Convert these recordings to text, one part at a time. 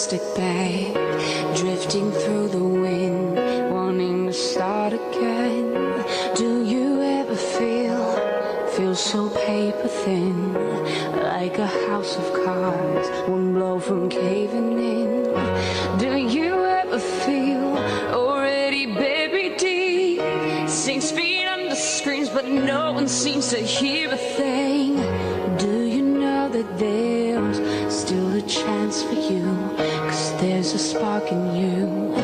plastic bag, drifting through the wind, wanting to start again. Do you ever feel so paper thin, like a house of cards, one blow from caving in? Do you ever feel already buried deep, 6 feet under screens, but no one seems to hear a thing? Do you know that there's still a chance for you, 'cause there's a spark in you,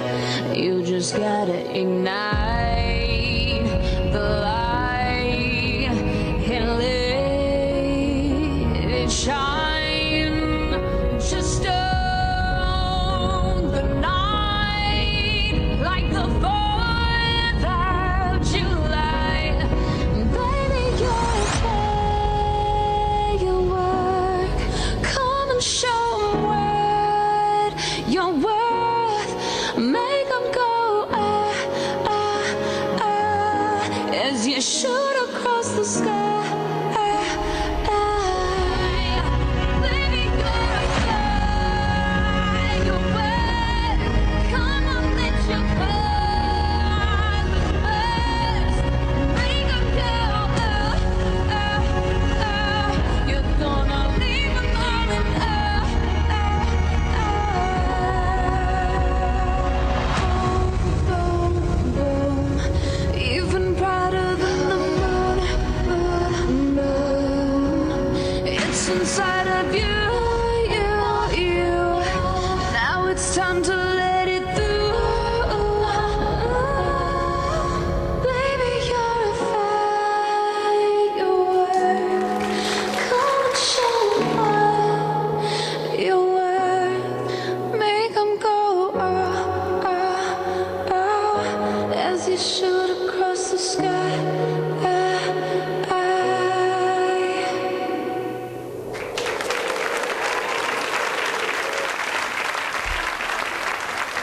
you just gotta ignite the light and let it shine. Just own the night like the 4th of July. Baby, you're a firework. Come and show 'em what you're worth.